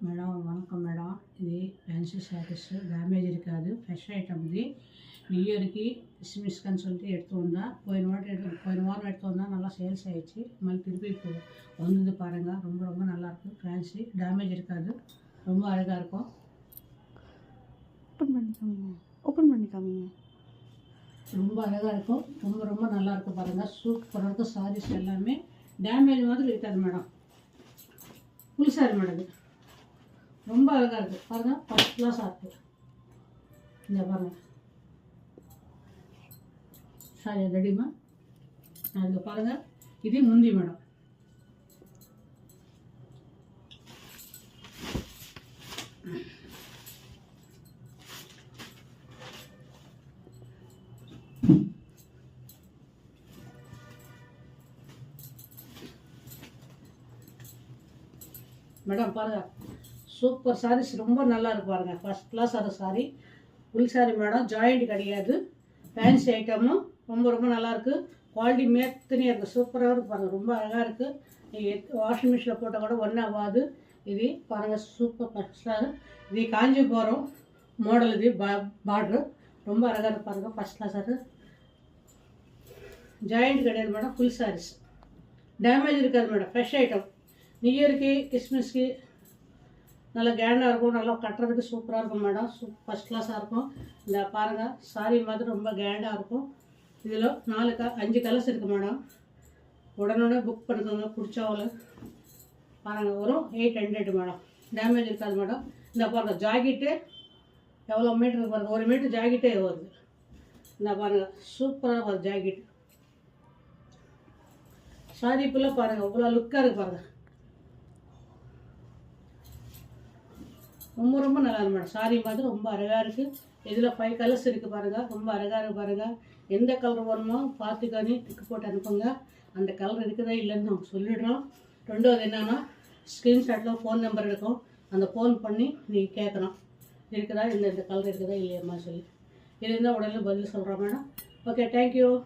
Madam vanakkam madam. ఇది fancy saris damage இருக்காது, fresh item இது. நியூ இயருக்கு கிறிஸ்மஸ்க்குன்னு சொல்லிட்டு எடுத்து வந்தேன். போன வாரம் எடுத்து வந்தேன், நல்லா சேல்ஸ் ஆயிடுச்சு. மறுபடியும் திருப்பி இப்போ வந்தது பாருங்கள். ரொம்ப ரொம்ப நல்லாயிருக்கும். ஃபேன்சி டேமேஜ் இருக்காது, ரொம்ப அழகாக இருக்கும். ஓப்பன் பண்ணி காமிங்க. ரொம்ப அழகாக இருக்கும், ரொம்ப ரொம்ப நல்லாயிருக்கும் பாருங்கள். சூப்பராக இருக்கும். சாரீஸ் எல்லாமே டேமேஜ் மாதிரி இருக்காது மேடம். ஃபுல் சாரி மேடம், இது ரொம்ப அழகாக இருக்குது பாருங்கள். ஃபஸ்ட் கிளாஸாக இருக்குது. இந்த பாருங்கள் சாரி ரெடிமா. அதுக்கு பாருங்கள், இது முந்தி மேடம். மேடம் பாருங்கள், சூப்பர் சாரீஸ், ரொம்ப நல்லா இருக்கு பாருங்கள். ஃபஸ்ட் கிளாஸ் ஆகிற sorry, full sorry madam. Joint கிடையாது, ஃபேன்சி ஐட்டமும் ரொம்ப ரொம்ப நல்லாயிருக்கு. குவாலிட்டி மேத்தனையாக இருக்குது, சூப்பராக இருக்குது பாருங்கள். ரொம்ப அழகாக இருக்குது. நீங்கள் வாஷிங் மிஷினில் போட்டால் கூட ஒன்றும் ஆகாது. இது பாருங்கள், சூப்பர் ஃபஸ்ட் கிளாஸ். இது காஞ்சிபுரம் மாடல், இது பார்ட்ரு ரொம்ப அழகாக இருக்குது பாருங்கள். ஃபஸ்ட் கிளாஸ் அது ஜாயிண்ட் கிடையாது மேடம். ஃபுல் சாரீஸ் டேமேஜ் இருக்காது மேடம். Fresh item. நியூ இயருக்கு கிறிஸ்மஸ்க்கு நல்லா கேண்டாக இருக்கும், நல்லா கட்டுறதுக்கு சூப்பராக இருக்கும் மேடம். ஃபஸ்ட் கிளாஸாக இருக்கும். இந்த பாருங்கள், சாரி மாதிரி ரொம்ப கேண்டாக இருக்கும். இதில் 5 கலர்ஸ் இருக்குது மேடம். உடனே புக் பண்ணிக்கோங்க பிடிச்சவங்கள. பாருங்கள், வரும் 800 மேடம். டேமேஜ் இருக்காது மேடம். இந்த பாருங்கள், ஜாக்கெட்டு எவ்வளோ மீட்டருக்கு பாருங்கள், 1 மீட்டர் ஜாக்கெட்டே வருது. இந்த பாருங்கள், சூப்பராக வருது ஜாக்கெட். சாரி ஃபுல்லாக பாருங்கள், இவ்வளோ லுக்காக இருக்குது பாருங்கள். ரொம்ப ரொம்ப நல்லா இருக்கு மேடம். சாரி மாதிரி ரொம்ப அழகாக இருக்குது. இதில் 5 கலர்ஸ் இருக்குது பாருங்கள். ரொம்ப அழகாக இருக்குது பாருங்கள். எந்த கலர் வேணுமோ பார்த்துக்கானே டிக்கு போட்டு அனுப்புங்க. அந்த கலர் இருக்குதா இல்லைன்னு நாங்கள் சொல்லிடுறோம். ரெண்டாவது என்னென்னா, ஸ்க்ரீன்ஷாட்டில் ஃபோன் நம்பர் இருக்கும், அந்த ஃபோன் பண்ணி நீங்கள் கேட்கணும், இருக்குதா இந்த கலர் இருக்குதா இல்லையம்மா சொல்லி. இருந்தால் உடனே பதில் சொல்கிறோம் மேடம். Okay, thank you.